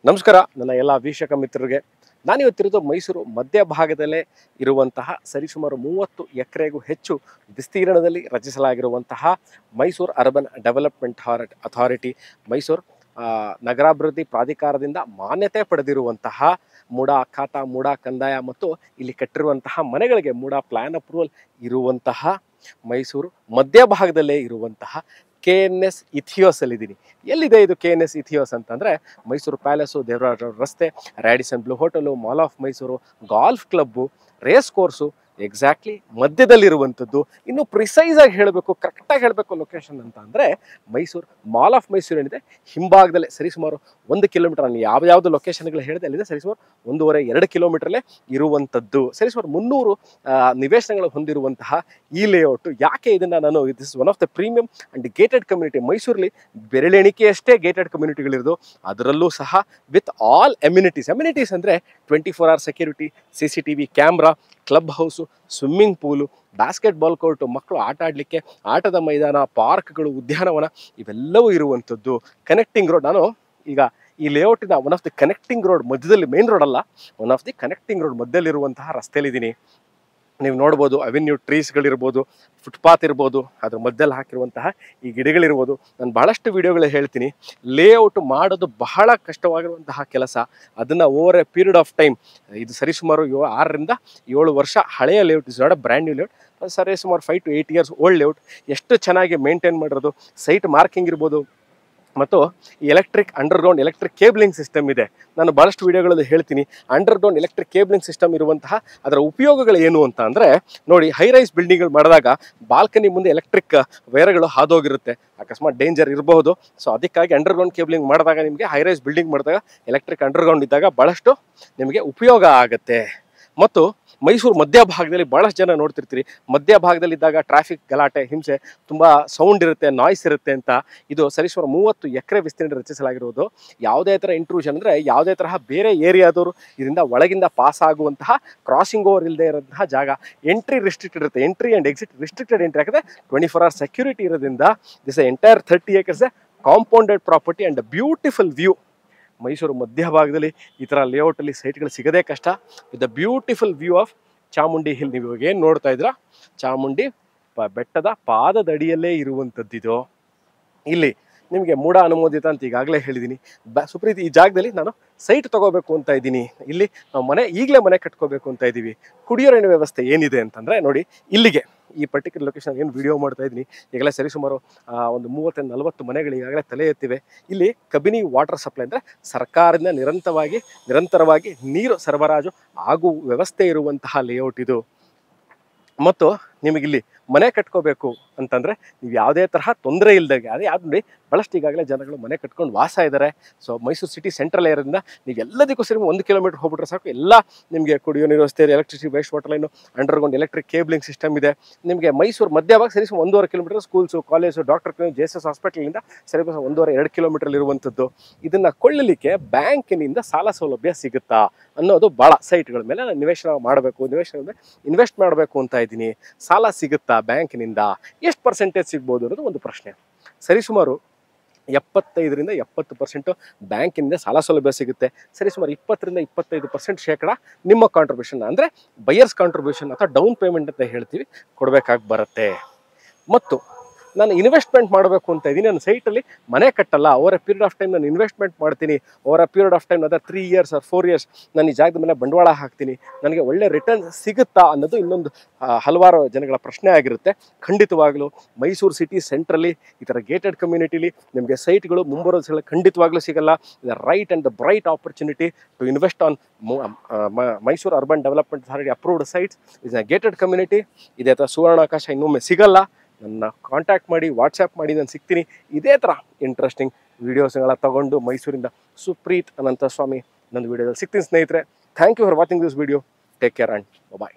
ನಮಸ್ಕಾರ ನನ್ನ ಎಲ್ಲ ವೀಕ್ಷಕ ಮಿತ್ರರಿಗೆ. ನಾನಿವತ್ತಿರೋದು ಮೈಸೂರು ಮಧ್ಯಭಾಗದಲ್ಲೇ ಇರುವಂತಹ ಸರಿಸುಮಾರು 30 ಎಕರೆಗೂ ಹೆಚ್ಚು ವಿಸ್ತೀರ್ಣದಲ್ಲಿ ರಚಿಸಲಾಗಿರುವಂತಹ Mysuru urban development authority Mysuru ನಗರಾಭಿವೃದ್ಧಿ ಪ್ರಾಧಿಕಾರದಿಂದ ಮಾನ್ಯತೆ ಪಡೆದಿರುವಂತಹ ಮೂಡಾ ಖಾತಾ, ಮೂಡಾ ಕಂದಾಯ ಮತ್ತು ಇಲ್ಲಿ ಕಟ್ಟಿರುವಂತಹ ಮನೆಗಳಿಗೆ ಮೂಡಾ ಪ್ಲಾನ್ ಅಪ್ರೂವಲ್ ಇರುವಂತಹ ಮೈಸೂರು ಮಧ್ಯಭಾಗದಲ್ಲೇ ಇರುವಂತಹ KNS ಇಥಿಯೋಸ್ ಅಲ್ಲಿದ್ದೀನಿ. ಎಲ್ಲಿದೆ ಇದು KNS ಇಥಿಯೋಸ್ ಅಂತಂದರೆ ಮೈಸೂರು ಪ್ಯಾಲೇಸು, ದೇವರಾಜ ರಸ್ತೆ, Radisson blue hotel, mall of Mysuru, golf club, race course exactly ಮಧ್ಯದಲ್ಲಿರುವಂಥದ್ದು. ಇನ್ನು ಪ್ರಿಸೈಸ್ ಆಗಿ ಹೇಳಬೇಕು, ಕರೆಕ್ಟಾಗಿ ಹೇಳಬೇಕು ಲೊಕೇಶನ್ ಅಂತ ಅಂದರೆ ಮೈಸೂರು ಮಾಲ್ ಆಫ್ ಮೈಸೂರು ಏನಿದೆ ಹಿಂಭಾಗದಲ್ಲೇ ಸರಿಸುಮಾರು 1 ಕಿಲೋಮೀಟರ್, ನಾನು ಯಾವ್ಯಾವುದು ಲೊಕೇಶನ್ಗಳು ಹೇಳಿದೆ ಅಲ್ಲಿದೆ ಸರಿಸುಮಾರು 1.5-2 ಕಿಲೋಮೀಟ್ರಲ್ಲೇ ಇರುವಂಥದ್ದು. ಸರಿಸುಮಾರು 300 ನಿವೇಶನಗಳು ಹೊಂದಿರುವಂತಹ ಈ ಲೇಔಟು. ಯಾಕೆ ಇದನ್ನು ನಾನು this is one of the premium and gated community. ಮೈಸೂರಲ್ಲಿ ಬೆರಳೆಣಿಕೆಯಷ್ಟೇ ಗೇಟೆಡ್ ಕಮ್ಯುನಿಟಿಗಳಿರೋದು, ಅದರಲ್ಲೂ ಸಹ ವಿತ್ ಆಲ್ ಎಮ್ಯುನಿಟೀಸ್ ಅಂದರೆ 24 hour security, CCTV camera, club house, swimming pool, basketball court, ಮಕ್ಕಳು ಆಟ ಆಡಲಿಕ್ಕೆ ಆಟದ ಮೈದಾನ, ಪಾರ್ಕ್ಗಳು, ಉದ್ಯಾನವನ ಇವೆಲ್ಲವೂ ಇರುವಂಥದ್ದು. ಕನೆಕ್ಟಿಂಗ್ ರೋಡ್, ನಾನು ಈಗ ಈ ಲೇಔಟಿನ one of the connecting road ಮಧ್ಯದಲ್ಲಿ, ಮೇನ್ ರೋಡ್ ಅಲ್ಲ, one of the connecting road ಮಧ್ಯದಲ್ಲಿರುವಂತಹ ರಸ್ತೆಯಲ್ಲಿದ್ದೀನಿ. ನೀವು ನೋಡ್ಬೋದು ಅವೆನ್ಯೂ ಟ್ರೀಸ್ಗಳಿರ್ಬೋದು, ಫುಟ್ಪಾತ್ ಇರ್ಬೋದು, ಅದ್ರ ಮಧ್ಯದಲ್ಲಿ ಹಾಕಿರುವಂತಹ ಈ ಗಿಡಗಳಿರ್ಬೋದು. ನಾನು ಭಾಳಷ್ಟು ವೀಡಿಯೋಗಳು ಹೇಳ್ತೀನಿ. ಲೇಔಟ್ ಮಾಡೋದು ಬಹಳ ಕಷ್ಟವಾಗಿರುವಂತಹ ಕೆಲಸ. ಅದನ್ನು over A period of time, ಇದು ಸರಿಸುಮಾರು 6ರಿಂದ 7 ವರ್ಷ ಹಳೆಯ layout, is not a brand new layout, ಸರಿಸುಮಾರು 5 to 8 years ಓಲ್ಡ್ ಲೇಔಟ್. ಎಷ್ಟು ಚೆನ್ನಾಗಿ ಮೇಂಟೈನ್ ಮಾಡಿರೋದು. ಸೈಟ್ ಮಾರ್ಕಿಂಗ್ ಇರ್ಬೋದು ಮತ್ತು electric underground electric cabling system ಇದೆ. ನಾನು ಭಾಳಷ್ಟು ವೀಡಿಯೋಗಳಲ್ಲಿ ಹೇಳ್ತೀನಿ. ಅಂಡರ್ಗ್ರೌಂಡ್ ಎಲೆಕ್ಟ್ರಿಕ್ ಕೇಬ್ಲಿಂಗ್ ಸಿಸ್ಟಮ್ ಇರುವಂತಹ ಅದರ ಉಪಯೋಗಗಳು ಏನು ಅಂತ ಅಂದರೆ, ನೋಡಿ, ಹೈ ರೈಸ್ ಬಿಲ್ಡಿಂಗ್ಗಳು ಮಾಡಿದಾಗ ಬಾಲ್ಕನಿ ಮುಂದೆ ಎಲೆಕ್ಟ್ರಿಕ್ ವೈರ್ಗಳು ಹಾದೋಗಿರುತ್ತೆ, ಅಕಸ್ಮಾತ್ ಡೇಂಜರ್ ಇರಬಹುದು. ಸೊ ಅದಕ್ಕಾಗಿ ಅಂಡರ್ಗ್ರೌಂಡ್ ಕೇಬ್ಲಿಂಗ್ ಮಾಡಿದಾಗ ನಿಮಗೆ ಹೈ ರೈಸ್ ಬಿಲ್ಡಿಂಗ್ ಮಾಡಿದಾಗ ಎಲೆಕ್ಟ್ರಿಕ್ ಅಂಡರ್ಗ್ರೌಂಡ್ ಇದ್ದಾಗ ಭಾಳಷ್ಟು ನಿಮಗೆ ಉಪಯೋಗ ಆಗುತ್ತೆ. ಮತ್ತು ಮೈಸೂರು ಮಧ್ಯಭಾಗದಲ್ಲಿ ಭಾಳಷ್ಟು ಜನ ನೋಡ್ತಿರ್ತೀರಿ, ಮಧ್ಯಭಾಗದಲ್ಲಿದ್ದಾಗ ಟ್ರಾಫಿಕ್ ಗಲಾಟೆ, ಹಿಂಸೆ, ತುಂಬ ಸೌಂಡ್ ಇರುತ್ತೆ, ನಾಯ್ಸ್ ಇರುತ್ತೆ ಅಂತ. ಇದು ಸರಿಸುಮಾರು 30 ಎಕರೆ ವಿಸ್ತೀರ್ಣ ರಚಿಸಲಾಗಿರುವುದು. ಯಾವುದೇ ಥರ ಇಂಟ್ರೂಷನ್ ಅಂದರೆ ಯಾವುದೇ ತರಹ ಬೇರೆ ಏರಿಯಾದವರು ಇದರಿಂದ ಒಳಗಿಂದ ಪಾಸ್ ಆಗುವಂತಹ ಕ್ರಾಸಿಂಗ್ ಓವರ್ ಇಲ್ಲದೆ ಇರೋಂತಹ ಜಾಗ. ಎಂಟ್ರಿ ರಿಸ್ಟ್ರಿಕ್ಟೆಡ್ ಇರುತ್ತೆ, entry and exit restricted entry. ಯಾಕಂದರೆ 24 hour ಸೆಕ್ಯೂರಿಟಿ ಇರೋದ್ರಿಂದ this entire 30 acres compounded property and beautiful view. Mysuru ಮಧ್ಯಭಾಗದಲ್ಲಿ ಈ ಥರ ಲೇಔಟಲ್ಲಿ ಸೈಟ್ಗಳು ಸಿಗೋದೇ ಕಷ್ಟ. With the beautiful view of Chamundi hill. ನೀವು ಇವಾಗ ಏನು ನೋಡ್ತಾ ಇದ್ದೀರಾ, ಚಾಮುಂಡಿ ಬೆಟ್ಟದ ಪಾದದಡಿಯಲ್ಲೇ ಇರುವಂಥದ್ದಿದು. ಇಲ್ಲಿ ನಿಮಗೆ ಮೂಡ ಅನುಮೋದಿತ ಅಂತ ಈಗಾಗಲೇ ಹೇಳಿದ್ದೀನಿ. ಸುಪ್ರೀತಿ, ಈ ಜಾಗದಲ್ಲಿ ನಾನು ಸೈಟ್ ತೊಗೋಬೇಕು ಅಂತ ಇದ್ದೀನಿ. ಇಲ್ಲಿ ನಾವು ಈಗಲೇ ಮನೆ ಕಟ್ಕೋಬೇಕು ಅಂತ ಇದ್ದೀವಿ. ಕುಡಿಯೋ ನೀರಿನ ವ್ಯವಸ್ಥೆ ಏನಿದೆ ಅಂತಂದರೆ, ನೋಡಿ, ಇಲ್ಲಿಗೆ ಈ ಪರ್ಟಿಕ್ಯುಲರ್ ಲೊಕೇಶನ್ ಏನು ವಿಡಿಯೋ ಮಾಡ್ತಾ ಇದ್ದೀನಿ, ಈಗಲೇ ಸರಿಸುಮಾರು ಒಂದು 30-40 ಮನೆಗಳು ಈಗಾಗಲೇ ತಲೆ ಎತ್ತಿವೆ. ಇಲ್ಲಿ ಕಬಿನಿ ವಾಟರ್ ಸಪ್ಲೈ ಅಂದರೆ ಸರ್ಕಾರದಿಂದ ನಿರಂತರವಾಗಿ ನೀರು ಸರಬರಾಜು ಆಗುವ ವ್ಯವಸ್ಥೆ ಇರುವಂತಹ ಲೇಔಟ್ ಇದು. ಮತ್ತು ನಿಮಗಿಲ್ಲಿ ಮನೆ ಕಟ್ಕೋಬೇಕು ಅಂತಂದರೆ ನೀವು ಯಾವುದೇ ತರಹ ತೊಂದರೆ ಇಲ್ಲದಾಗೆ, ಅದೇ ಯಾವ್ದು ನೋಡಿ, ಭಾಳಷ್ಟು ಈಗಾಗಲೇ ಜನಗಳು ಮನೆ ಕಟ್ಕೊಂಡು ವಾಸ ಇದ್ದಾರೆ. ಸೊ ಮೈಸೂರು ಸಿಟಿ ಸೆಂಟ್ರಲ್ ಏರಿಯಾದಿಂದ ನೀವು ಎಲ್ಲದಕ್ಕೂ ಸರಿ 1 ಕಿಲೋಮೀಟರ್ ಹೋಗ್ಬಿಟ್ರೆ ಸಾಕು, ಎಲ್ಲ ನಿಮಗೆ ಕುಡಿಯೋ ನೀರು ವ್ಯವಸ್ಥೆ, electricity, waste water line, underground electric cabling system ಇದೆ. ನಿಮಗೆ ಮೈಸೂರು ಮಧ್ಯಭಾಗ ಸರಿ 1.5 kilometre schools, college, doctor JSS ಹಾಸ್ಪಿಟಲಿಂದ ಸರಿ 1.5-2 ಕಿಲೋಮೀಟರ್ ಇರುವಂಥದ್ದು. ಇದನ್ನು ಕೊಳ್ಳಲಿಕ್ಕೆ ಬ್ಯಾಂಕಿನಿಂದ ಸಾಲ ಸೌಲಭ್ಯ ಸಿಗುತ್ತಾ ಅನ್ನೋದು ಭಾಳ ಸೈಟ್ಗಳ ಮೇಲೆ ನಾನು ನಿವೇಶನ ಇನ್ವೆಸ್ಟ್ ಮಾಡಬೇಕು ಅಂತ ಇದ್ದೀನಿ. ಸಾಲ ಸಿಗುತ್ತಾ ಬ್ಯಾಂಕಿನಿಂದ, ಎಷ್ಟು ಪರ್ಸೆಂಟೇಜ್ ಸಿಗ್ಬೋದು ಅನ್ನೋದು ಒಂದು ಪ್ರಶ್ನೆ. ಸರಿಸುಮಾರು 75-70% ಬ್ಯಾಂಕಿನಿಂದ ಸಾಲ ಸೌಲಭ್ಯ ಸಿಗುತ್ತೆ. ಸರಿಸುಮಾರು 20-25% ನಿಮ್ಮ ಕಾಂಟ್ರಿಬ್ಯೂಷನ್ ಅಂದರೆ ಬಯರ್ಸ್ ಕಾಂಟ್ರಿಬ್ಯೂಷನ್ ಅಥವಾ ಡೌನ್ ಪೇಮೆಂಟ್ ಅಂತ ಹೇಳ್ತೀವಿ, ಕೊಡಬೇಕಾಗಿ ಬರುತ್ತೆ. ಮತ್ತು ನಾನು ಇನ್ವೆಸ್ಟ್ಮೆಂಟ್ ಮಾಡಬೇಕು ಅಂತ ಇದ್ದೀನಿ. ನನ್ನ ಸೈಟಲ್ಲಿ ಮನೆ ಕಟ್ಟಲ್ಲ, over A period of time ನಾನು ಇನ್ವೆಸ್ಟ್ಮೆಂಟ್ ಮಾಡ್ತೀನಿ. Over A period of time ಅದರ 3 years or 4 years ನಾನು ಈ ಜಾಗದ ಮೇಲೆ ಬಂಡವಾಳ ಹಾಕ್ತೀನಿ, ನನಗೆ ಒಳ್ಳೆ ರಿಟರ್ನ್ ಸಿಗುತ್ತಾ ಅನ್ನೋದು ಇನ್ನೊಂದು ಹಲವಾರು ಜನಗಳ ಪ್ರಶ್ನೆ ಆಗಿರುತ್ತೆ. ಖಂಡಿತವಾಗಲೂ ಮೈಸೂರು ಸಿಟಿ ಸೆಂಟ್ರಲ್ಲಿ ಈ ಥರ ಗೇಟೆಡ್ ಕಮ್ಯುನಿಟಿಲಿ ನಿಮಗೆ ಸೈಟ್ಗಳು ಮುಂಬರೋ ದಿವಸಗಳಲ್ಲಿ ಖಂಡಿತವಾಗ್ಲೂ ಸಿಗಲ್ಲ. The right and the bright opportunity to invest on Mysuru urban development authority approved sites is a gated community. ಇದೇ ಥರ ಸುವರ್ಣಾವಕಾಶ ಇನ್ನೊಮ್ಮೆ ಸಿಗಲ್ಲ. ನನ್ನ ಕಾಂಟ್ಯಾಕ್ಟ್ ಮಾಡಿ, ವಾಟ್ಸಪ್ ಮಾಡಿ, ನಾನು ಸಿಗ್ತೀನಿ. ಇದೇ ಥರ ಇಂಟ್ರೆಸ್ಟಿಂಗ್ ವೀಡಿಯೋಸ್ಗಳ ತಗೊಂಡು ಮೈಸೂರಿಂದ ಸುಪ್ರೀತ್ ಅನಂತಸ್ವಾಮಿ ನನ್ನ ವೀಡಿಯೋದಲ್ಲಿ ಸಿಗ್ತೀನಿ ಸ್ನೇಹಿತರೆ. Thank you for watching this video. Take care and bye.